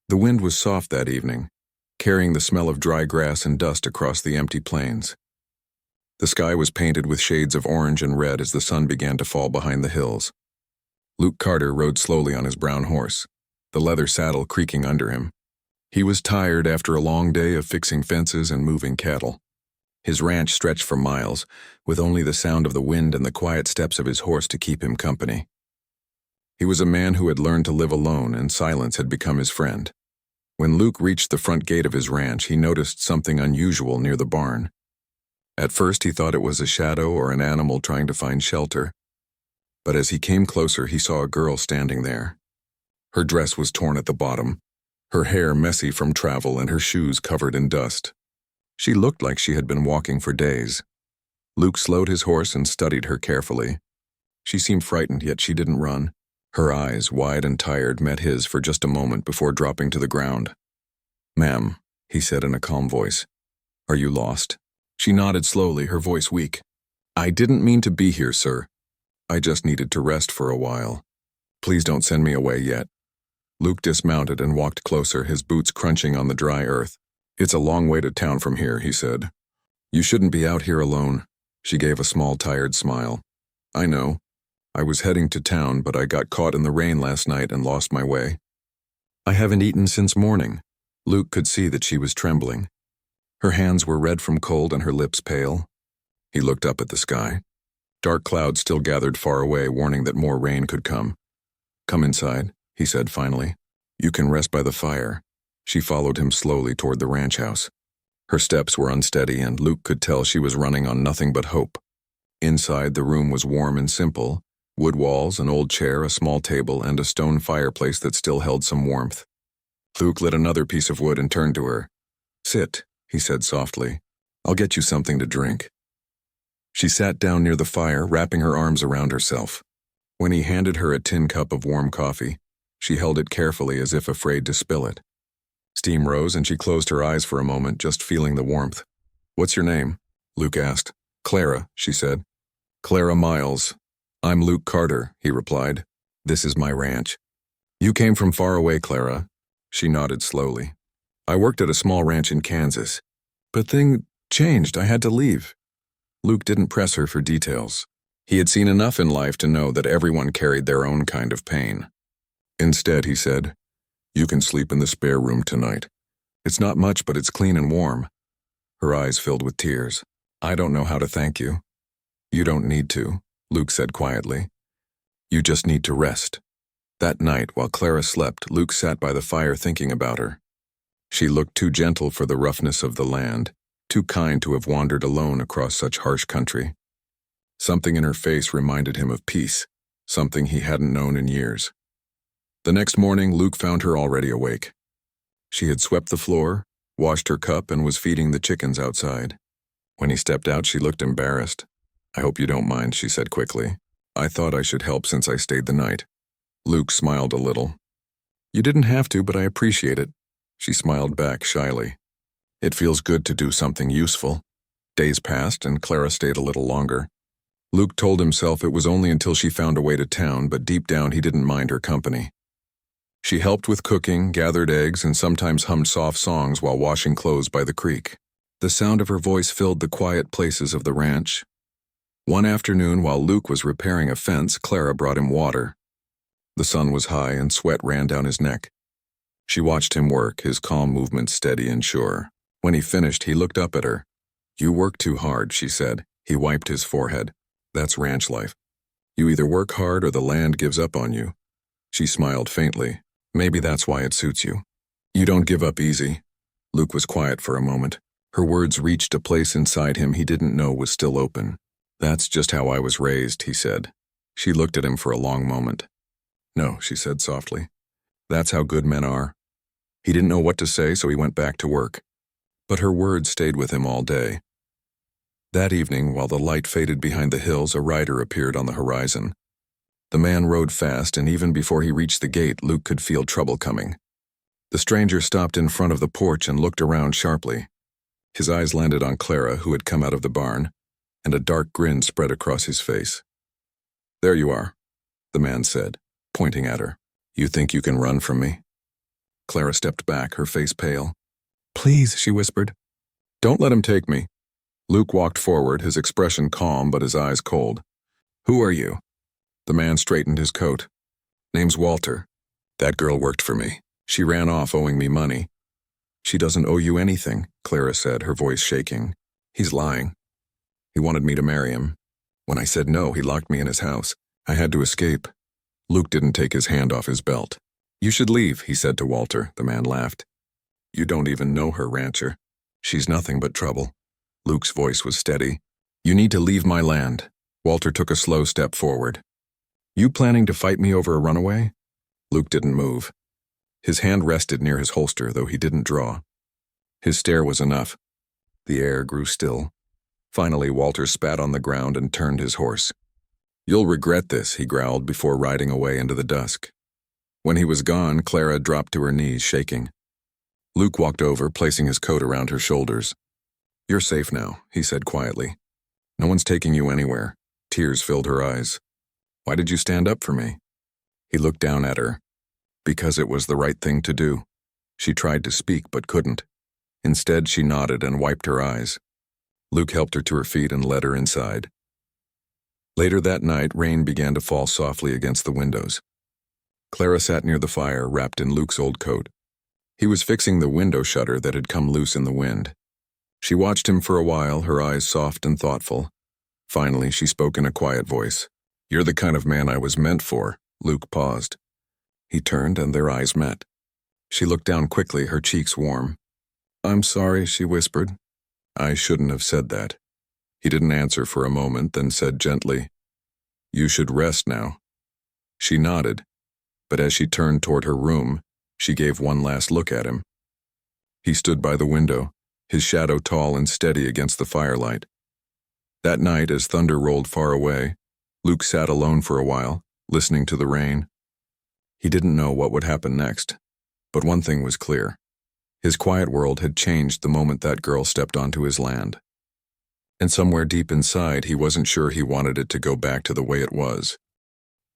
The wind was soft that evening, carrying the smell of dry grass and dust across the empty plains. The sky was painted with shades of orange and red as the sun began to fall behind the hills. Luke Carter rode slowly on his brown horse, the leather saddle creaking under him. He was tired after a long day of fixing fences and moving cattle. His ranch stretched for miles, with only the sound of the wind and the quiet steps of his horse to keep him company. He was a man who had learned to live alone, and silence had become his friend. When Luke reached the front gate of his ranch, he noticed something unusual near the barn. At first he thought it was a shadow or an animal trying to find shelter, but as he came closer he saw a girl standing there. Her dress was torn at the bottom, her hair messy from travel and her shoes covered in dust. She looked like she had been walking for days. Luke slowed his horse and studied her carefully. She seemed frightened, yet she didn't run. Her eyes, wide and tired, met his for just a moment before dropping to the ground. "Ma'am," he said in a calm voice, "are you lost?" She nodded slowly, her voice weak. "I didn't mean to be here, sir. I just needed to rest for a while. Please don't send me away yet." Luke dismounted and walked closer, his boots crunching on the dry earth. "It's a long way to town from here," he said. "You shouldn't be out here alone." She gave a small, tired smile. "I know. I was heading to town, but I got caught in the rain last night and lost my way. I haven't eaten since morning." Luke could see that she was trembling. Her hands were red from cold and her lips pale. He looked up at the sky. Dark clouds still gathered far away, warning that more rain could come. "Come inside," he said finally. "You can rest by the fire." She followed him slowly toward the ranch house. Her steps were unsteady, and Luke could tell she was running on nothing but hope. Inside, the room was warm and simple. Wood walls, an old chair, a small table, and a stone fireplace that still held some warmth. Luke lit another piece of wood and turned to her. "Sit," he said softly. "I'll get you something to drink." She sat down near the fire, wrapping her arms around herself. When he handed her a tin cup of warm coffee, she held it carefully as if afraid to spill it. Steam rose and she closed her eyes for a moment, just feeling the warmth. "What's your name?" Luke asked. "Clara," she said. "Clara Miles. I'm Luke Carter," he replied. "This is my ranch." "You came from far away, Clara." She nodded slowly. "I worked at a small ranch in Kansas. But things changed. I had to leave." Luke didn't press her for details. He had seen enough in life to know that everyone carried their own kind of pain. Instead, he said, "You can sleep in the spare room tonight. It's not much, but it's clean and warm." Her eyes filled with tears. "I don't know how to thank you." "You don't need to," Luke said quietly. "You just need to rest." That night, while Clara slept, Luke sat by the fire thinking about her. She looked too gentle for the roughness of the land, too kind to have wandered alone across such harsh country. Something in her face reminded him of peace, something he hadn't known in years. The next morning, Luke found her already awake. She had swept the floor, washed her cup, and was feeding the chickens outside. When he stepped out, she looked embarrassed. "I hope you don't mind," she said quickly. "I thought I should help since I stayed the night." Luke smiled a little. "You didn't have to, but I appreciate it." She smiled back shyly. "It feels good to do something useful." Days passed, and Clara stayed a little longer. Luke told himself it was only until she found a way to town, but deep down he didn't mind her company. She helped with cooking, gathered eggs, and sometimes hummed soft songs while washing clothes by the creek. The sound of her voice filled the quiet places of the ranch. One afternoon, while Luke was repairing a fence, Clara brought him water. The sun was high and sweat ran down his neck. She watched him work, his calm movements steady and sure. When he finished, he looked up at her. "You work too hard," she said. He wiped his forehead. "That's ranch life. You either work hard or the land gives up on you." She smiled faintly. "Maybe that's why it suits you. You don't give up easy." Luke was quiet for a moment. Her words reached a place inside him he didn't know was still open. "That's just how I was raised," he said. She looked at him for a long moment. "No," she said softly. "That's how good men are." He didn't know what to say, so he went back to work. But her words stayed with him all day. That evening, while the light faded behind the hills, a rider appeared on the horizon. The man rode fast, and even before he reached the gate, Luke could feel trouble coming. The stranger stopped in front of the porch and looked around sharply. His eyes landed on Clara, who had come out of the barn, and a dark grin spread across his face. "There you are," the man said, pointing at her. "You think you can run from me?" Clara stepped back, her face pale. "Please," she whispered. "Don't let him take me." Luke walked forward, his expression calm but his eyes cold. "Who are you?" The man straightened his coat. "Name's Walter. That girl worked for me. She ran off owing me money." "She doesn't owe you anything," Clara said, her voice shaking. "He's lying. He wanted me to marry him. When I said no, he locked me in his house. I had to escape." Luke didn't take his hand off his belt. "You should leave," he said to Walter. The man laughed. "You don't even know her, rancher. She's nothing but trouble." Luke's voice was steady. "You need to leave my land." Walter took a slow step forward. "You planning to fight me over a runaway?" Luke didn't move. His hand rested near his holster, though he didn't draw. His stare was enough. The air grew still. Finally, Walter spat on the ground and turned his horse. "You'll regret this," he growled before riding away into the dusk. When he was gone, Clara dropped to her knees, shaking. Luke walked over, placing his coat around her shoulders. "You're safe now," he said quietly. "No one's taking you anywhere." Tears filled her eyes. "Why did you stand up for me?" He looked down at her. "Because it was the right thing to do." She tried to speak but couldn't. Instead, she nodded and wiped her eyes. Luke helped her to her feet and led her inside. Later that night, rain began to fall softly against the windows. Clara sat near the fire, wrapped in Luke's old coat. He was fixing the window shutter that had come loose in the wind. She watched him for a while, her eyes soft and thoughtful. Finally, she spoke in a quiet voice. "You're the kind of man I was meant for." Luke paused. He turned and their eyes met. She looked down quickly, her cheeks warm. "I'm sorry," she whispered. "I shouldn't have said that." He didn't answer for a moment, then said gently, "You should rest now." She nodded, but as she turned toward her room, she gave one last look at him. He stood by the window, his shadow tall and steady against the firelight. That night, as thunder rolled far away, Luke sat alone for a while, listening to the rain. He didn't know what would happen next, but one thing was clear. His quiet world had changed the moment that girl stepped onto his land. And somewhere deep inside, he wasn't sure he wanted it to go back to the way it was.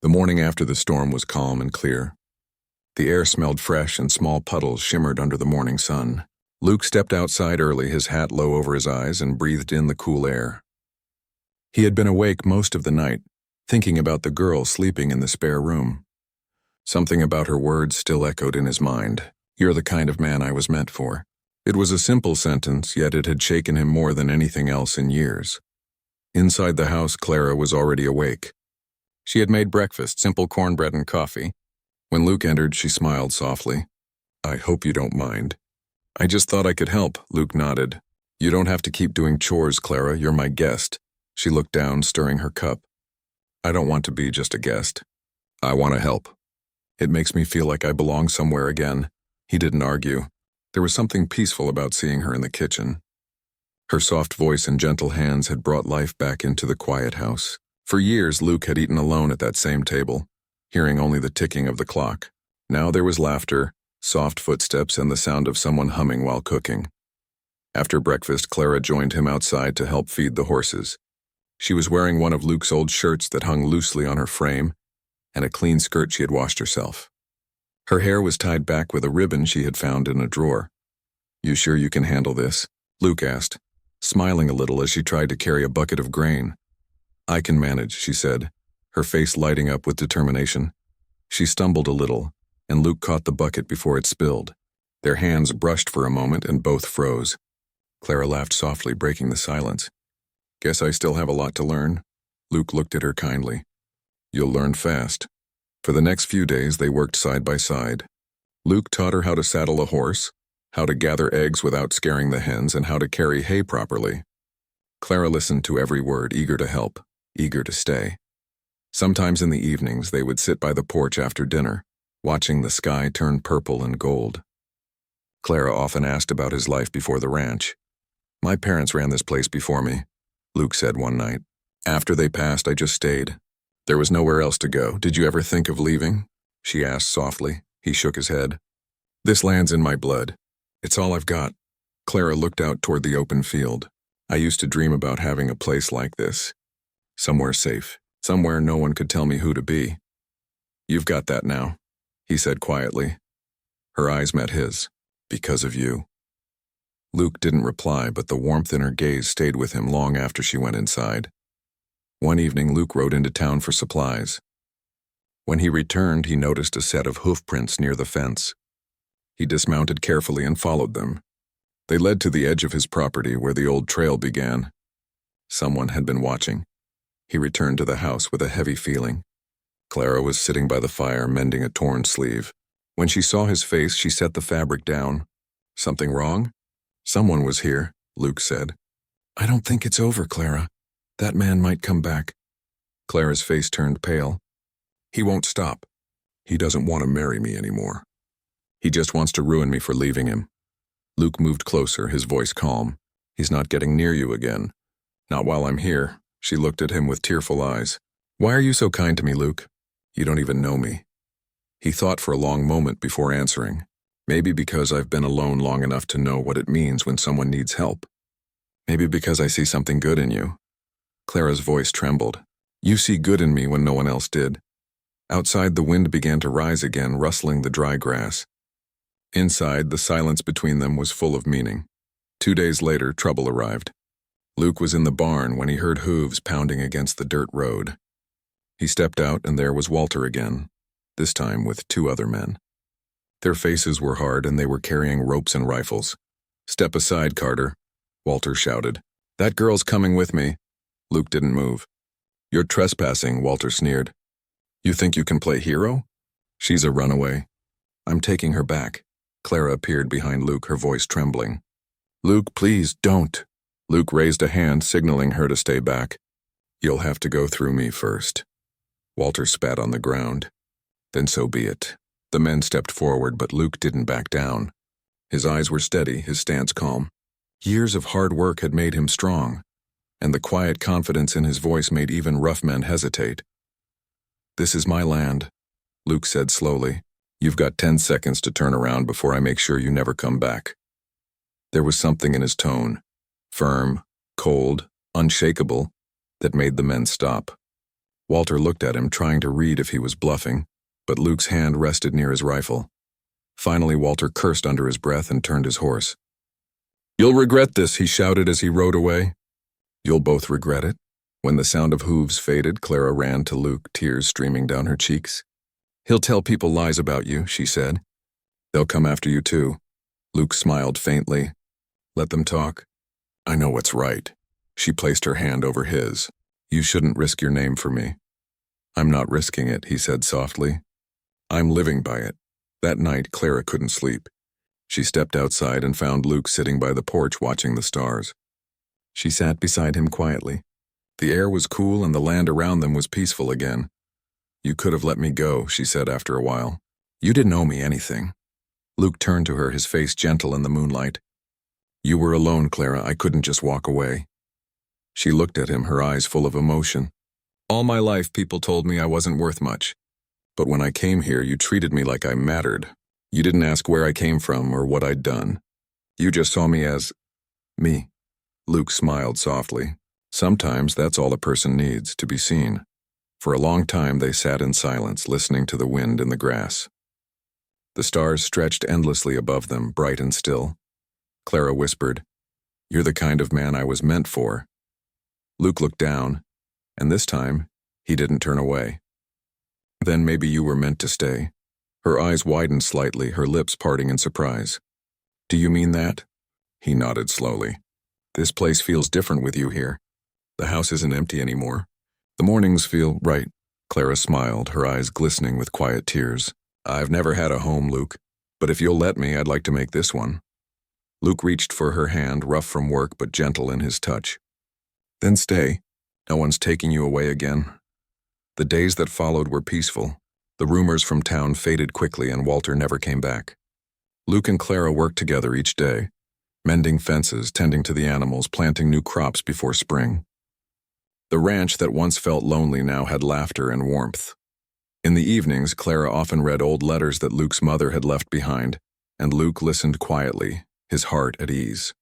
The morning after the storm was calm and clear. The air smelled fresh and small puddles shimmered under the morning sun. Luke stepped outside early, his hat low over his eyes, and breathed in the cool air. He had been awake most of the night, thinking about the girl sleeping in the spare room. Something about her words still echoed in his mind. "You're the kind of man I was meant for." It was a simple sentence, yet it had shaken him more than anything else in years. Inside the house, Clara was already awake. She had made breakfast, simple cornbread and coffee. When Luke entered, she smiled softly. "I hope you don't mind." "I just thought I could help," Luke nodded. "You don't have to keep doing chores, Clara. You're my guest." She looked down, stirring her cup. "I don't want to be just a guest. I want to help. It makes me feel like I belong somewhere again." He didn't argue. There was something peaceful about seeing her in the kitchen. Her soft voice and gentle hands had brought life back into the quiet house. For years, Luke had eaten alone at that same table, hearing only the ticking of the clock. Now there was laughter, soft footsteps, and the sound of someone humming while cooking. After breakfast, Clara joined him outside to help feed the horses. She was wearing one of Luke's old shirts that hung loosely on her frame, and a clean skirt she had washed herself. Her hair was tied back with a ribbon she had found in a drawer. "You sure you can handle this?" Luke asked, smiling a little as she tried to carry a bucket of grain. "I can manage," she said, her face lighting up with determination. She stumbled a little, and Luke caught the bucket before it spilled. Their hands brushed for a moment and both froze. Clara laughed softly, breaking the silence. "Guess I still have a lot to learn." Luke looked at her kindly. "You'll learn fast." For the next few days, they worked side by side. Luke taught her how to saddle a horse, how to gather eggs without scaring the hens, and how to carry hay properly. Clara listened to every word, eager to help, eager to stay. Sometimes in the evenings, they would sit by the porch after dinner, watching the sky turn purple and gold. Clara often asked about his life before the ranch. "My parents ran this place before me," Luke said one night. "After they passed, I just stayed. There was nowhere else to go. Did you ever think of leaving?" she asked softly. He shook his head. "This land's in my blood. It's all I've got." Clara looked out toward the open field. "I used to dream about having a place like this. Somewhere safe. Somewhere no one could tell me who to be." "You've got that now," he said quietly. Her eyes met his. Because of you. Luke didn't reply, but the warmth in her gaze stayed with him long after she went inside. One evening, Luke rode into town for supplies. When he returned, he noticed a set of hoof prints near the fence. He dismounted carefully and followed them. They led to the edge of his property where the old trail began. Someone had been watching. He returned to the house with a heavy feeling. Clara was sitting by the fire, mending a torn sleeve. When she saw his face, she set the fabric down. Something wrong? Someone was here, Luke said. I don't think it's over, Clara. That man might come back. Clara's face turned pale. He won't stop. He doesn't want to marry me anymore. He just wants to ruin me for leaving him. Luke moved closer, his voice calm. He's not getting near you again. Not while I'm here. She looked at him with tearful eyes. Why are you so kind to me, Luke? You don't even know me. He thought for a long moment before answering. Maybe because I've been alone long enough to know what it means when someone needs help. Maybe because I see something good in you. Clara's voice trembled. You see good in me when no one else did. Outside, the wind began to rise again, rustling the dry grass. Inside, the silence between them was full of meaning. 2 days later, trouble arrived. Luke was in the barn when he heard hooves pounding against the dirt road. He stepped out, and there was Walter again, this time with 2 other men. Their faces were hard, and they were carrying ropes and rifles. Step aside, Carter, Walter shouted. That girl's coming with me. Luke didn't move. You're trespassing, Walter sneered. You think you can play hero? She's a runaway. I'm taking her back. Clara appeared behind Luke, her voice trembling. Luke, please, don't. Luke raised a hand, signaling her to stay back. You'll have to go through me first. Walter spat on the ground. Then so be it. The men stepped forward, but Luke didn't back down. His eyes were steady, his stance calm. Years of hard work had made him strong, and the quiet confidence in his voice made even rough men hesitate. This is my land, Luke said slowly. You've got 10 seconds to turn around before I make sure you never come back. There was something in his tone, firm, cold, unshakable, that made the men stop. Walter looked at him, trying to read if he was bluffing, but Luke's hand rested near his rifle. Finally, Walter cursed under his breath and turned his horse. You'll regret this, he shouted as he rode away. You'll both regret it. When the sound of hooves faded, Clara ran to Luke, tears streaming down her cheeks. He'll tell people lies about you, she said. They'll come after you too. Luke smiled faintly. Let them talk. I know what's right. She placed her hand over his. You shouldn't risk your name for me. I'm not risking it, he said softly. I'm living by it. That night, Clara couldn't sleep. She stepped outside and found Luke sitting by the porch watching the stars. She sat beside him quietly. The air was cool and the land around them was peaceful again. You could have let me go, she said after a while. You didn't owe me anything. Luke turned to her, his face gentle in the moonlight. You were alone, Clara. I couldn't just walk away. She looked at him, her eyes full of emotion. All my life, people told me I wasn't worth much. But when I came here, you treated me like I mattered. You didn't ask where I came from or what I'd done. You just saw me as me. Luke smiled softly. Sometimes that's all a person needs, to be seen. For a long time they sat in silence, listening to the wind in the grass. The stars stretched endlessly above them, bright and still. Clara whispered, You're the kind of man I was meant for. Luke looked down, and this time he didn't turn away. Then maybe you were meant to stay. Her eyes widened slightly, her lips parting in surprise. Do you mean that? He nodded slowly. This place feels different with you here. The house isn't empty anymore. The mornings feel right. Clara smiled, her eyes glistening with quiet tears. I've never had a home, Luke, but if you'll let me, I'd like to make this one. Luke reached for her hand, rough from work but gentle in his touch. Then stay. No one's taking you away again. The days that followed were peaceful. The rumors from town faded quickly and Walter never came back. Luke and Clara worked together each day, mending fences, tending to the animals, planting new crops before spring. The ranch that once felt lonely now had laughter and warmth. In the evenings, Clara often read old letters that Luke's mother had left behind, and Luke listened quietly, his heart at ease.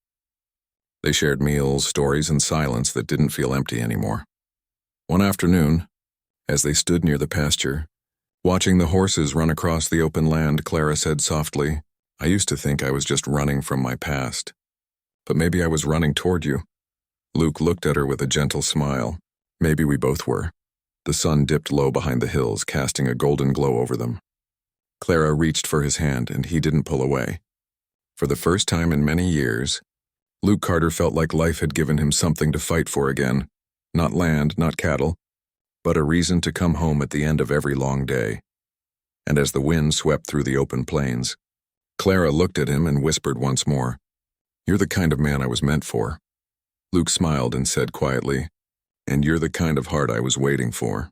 They shared meals, stories, and silence that didn't feel empty anymore. One afternoon, as they stood near the pasture, Watching the horses run across the open land, Clara said softly, "I used to think I was just running from my past. But maybe I was running toward you." Luke looked at her with a gentle smile. Maybe we both were. The sun dipped low behind the hills, casting a golden glow over them. Clara reached for his hand, and he didn't pull away. For the first time in many years, Luke Carter felt like life had given him something to fight for again. Not land, not cattle, but a reason to come home at the end of every long day. And as the wind swept through the open plains, Clara looked at him and whispered once more, "You're the kind of man I was meant for." Luke smiled and said quietly, "And you're the kind of heart I was waiting for."